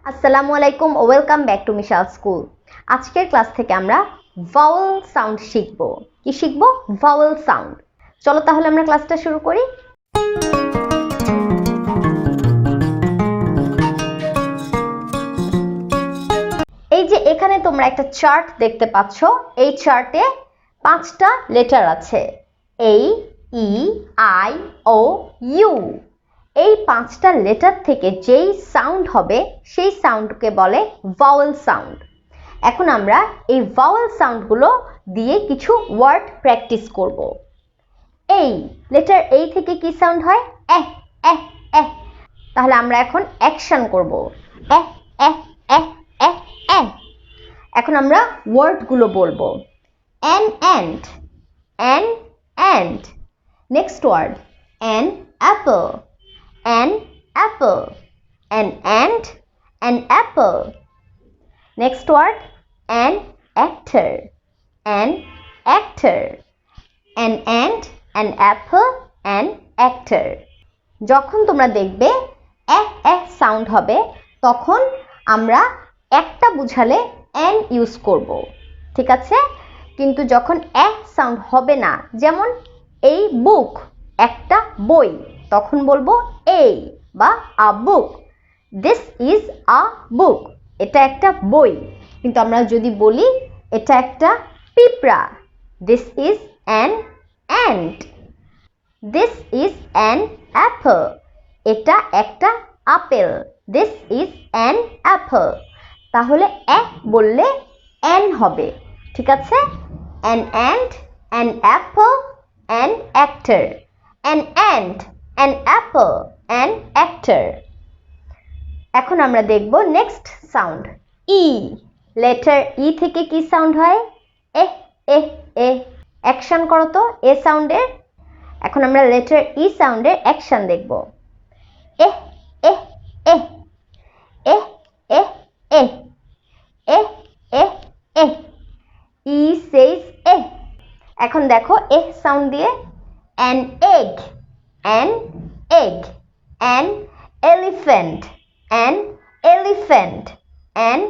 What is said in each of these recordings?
আসসালামু আলাইকুম ও welcome back to মিশাল স্কুল। আজকের ক্লাস থেকে আমরা ভাওয়েল সাউন্ড শিখব। কি শিখব? Vowel sound. চলো তাহলে আমরা ক্লাসটা শুরু করি। এই যে এখানে তোমরা একটা চার্ট দেখতে পাচ্ছ। এই চার্টে 5টা লেটার আছে, এ, ই, আই, ও, ইউ। এই 5টা লেটার থেকে যেই সাউন্ড হবে সেই সাউন্ডকে বলে ভাওয়েল সাউন্ড। এখন আমরা এই ভাওয়েল সাউন্ডগুলো দিয়ে কিছু ওয়ার্ড প্র্যাকটিস করব। এই লেটার এই থেকে কি সাউন্ড হয়? এহ এহ এহ। তাহলে আমরা এখন অ্যাকশন করব। এহ এহ এহ এহ এহ। এখন আমরা ওয়ার্ডগুলো বলবো। An and, an and. Next word, an apple, an apple, an ant, an apple. Next word, an actor, an actor, an ant, an apple, an actor. যখন তোমরা দেখবে সাউন্ড হবে তখন আমরা একটা বুঝালে an ইউজ করব, ঠিক আছে? কিন্তু যখন সাউন্ড হবে না, যেমন এই বুক, একটা বই, তখন বলবো এ বা আ বুক। দিস ইজ আ বুক, এটা একটা বই। কিন্তু আমরা যদি বলি এটা একটা পিঁপড়া, this is an ant. This is an Apple, এটা একটা apple, this is an Apple. তাহলে বললে অ্যান হবে, ঠিক আছে? An ant, an Apple, an actor. An ant, an apple, an actor. এখন আমরা দেখব নেক্সট সাউন্ড, ই। লেটার ই থেকে কি সাউন্ড হয়? এহ এহ এহ। অ্যাকশন করো তো এ সাউন্ডের। এখন আমরা লেটার ই সাউন্ডের অ্যাকশন দেখব। এহ এহ এহ, এহ এহ এহ, এহ এহ এহ। ই সেজ এহ। এখন দেখো এহ সাউন্ড দিয়ে an egg, an egg, an elephant, an elephant, an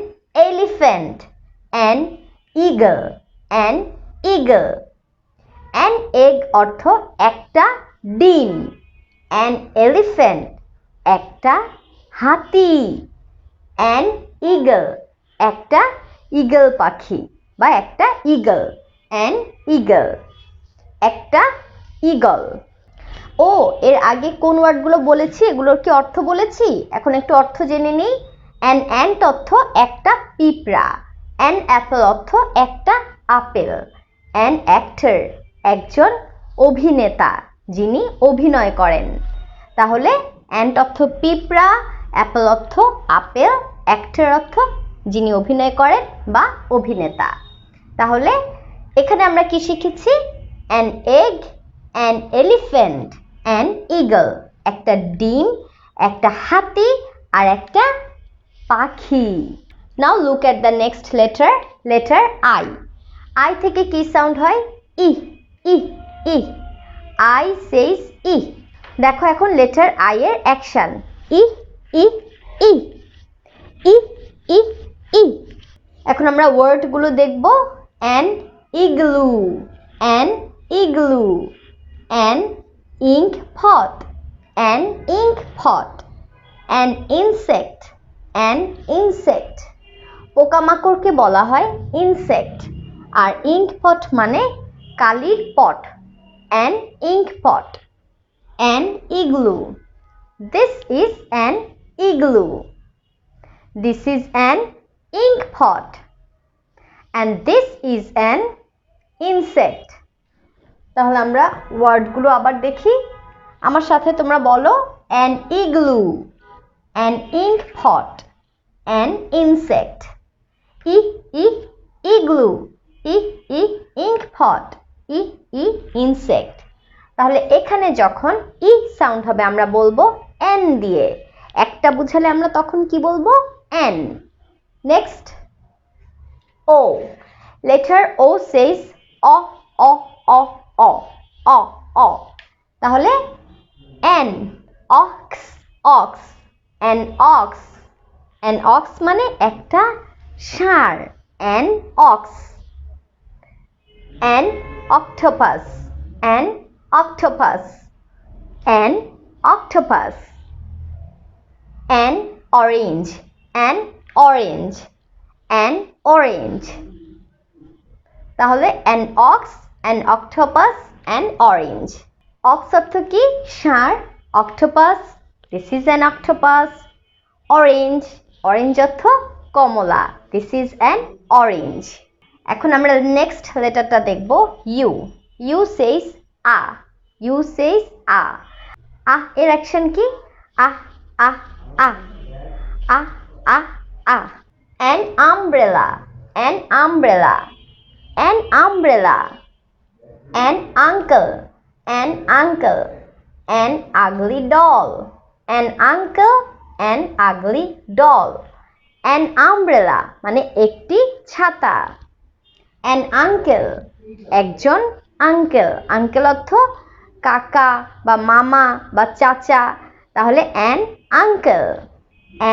elephant, an eagle, an eagle. An egg অর্থ একটা ডিম, an elephant একটা হাতি, an eagle একটা ঈগল পাখি বা একটা ঈগল, an eagle একটা ঈগল। ও, এর আগে কোন ওয়ার্ডগুলো বলেছি এগুলোর কি অর্থ বলেছি? এখন একটু অর্থ জেনে নিই। অ্যান অ্যান্ট অর্থ একটা পিঁপড়া, অ্যান অ্যাপল অর্থ একটা আপেল, অ্যান অ্যাক্টর একজন অভিনেতা যিনি অভিনয় করেন। তাহলে অ্যান্ট অর্থ পিঁপড়া, অ্যাপল অর্থ আপেল, অ্যাক্টর অর্থ যিনি অভিনয় করেন বা অভিনেতা। তাহলে এখানে আমরা কি শিখেছি? An egg, an elephant, an eagle, একটা ডিম, একটা হাতি আর একটা পাখি। Now look at the next letter, letter I. I থেকে কি সাউন্ড হয়? ই ই ই। I says ই। দেখো এখন লেটার I এর অ্যাকশন, ই ই ই, ই ই ই। এখন আমরা ওয়ার্ডগুলো দেখব। an igloo, an igloo, an ink pot, an ink pot, an insect, an insect. পোকামাকড়কে বলা হয় ইনসেক্ট, আর ইঙ্ক পট মানে কালির পট, an ink pot, an igloo. This is an igloo. This is an ink pot, and this is an insect. তাহলে আমরা ওয়ার্ডগুলো আবার দেখি, আমার সাথে তোমরা বলো। an igloo, an ink pot, an insect. E E igloo, E E ink pot, E E insect. তাহলে এখানে যখন ই সাউন্ড হবে আমরা বলবো n দিয়ে, একটা বুঝালে আমরা তখন কি বলবো? n. নেক্সট ও। লেটার ও সেজ অ অ অ অ অ অ। তাহলে an ox, ox, an ox, an ox মানে একটা ষাঁড়, an ox, an octopus, an octopus, an octopus, an orange, an orange, an orange. তাহলে an ox, an octopus, an orange. Ox অর্থ কি? ষাঁড়, octopus, this is an octopus, orange, orange অর্থ কমলা, this is an orange. এখন আমরা next লেটারটা দেখব u. u says a, u says a. আহ এর অ্যাকশন কি? আহ আহ আহ আহ আহ আহ. An umbrella, an umbrella, an umbrella. An uncle, an uncle, an ugly doll, an uncle, an ugly doll. An umbrella মানে একটি ছাতা, an uncle একজন uncle, uncle অর্থ কাকা বা মামা বা চাচা, তাহলে an uncle.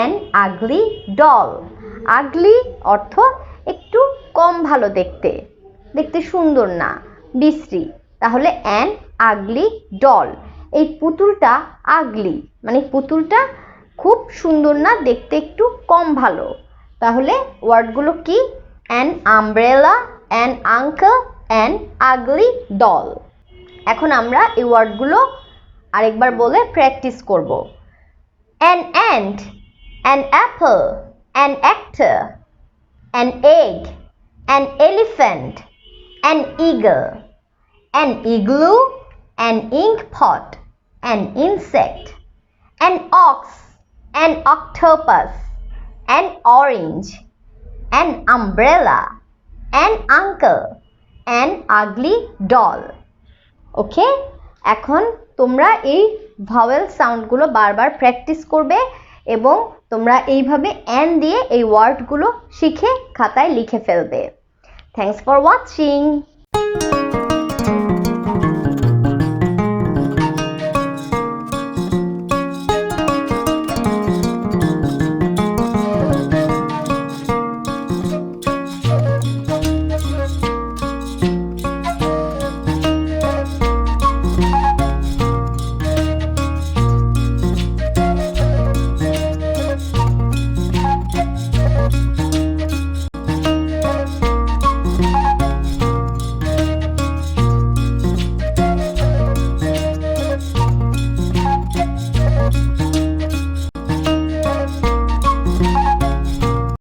An ugly doll, ugly অর্থ একটু কম ভালো দেখতে, দেখতে সুন্দর না, বিশ্রী, তাহলে an ugly doll. এই পুতুলটা ugly মানে পুতুলটা খুব সুন্দর না, দেখতে একটু কম ভালো, তাহলে ওয়ার্ডগুলো কি? an umbrella, an uncle, an ugly doll. এখন আমরা এই ওয়ার্ডগুলো আরেকবার বলে প্র্যাকটিস করব. an ant, an apple, an actor, an egg, an elephant, an eagle, an igloo, an ink pot, an insect, an ox, an octopus, an orange, an umbrella, an uncle, an ugly doll. ওকে, এখন তোমরা এই vowel সাউন্ডগুলো বারবার practice করবে এবং তোমরা এইভাবে an দিয়ে এই ওয়ার্ডগুলো শিখে খাতায় লিখে ফেলবে। Thanks for watching.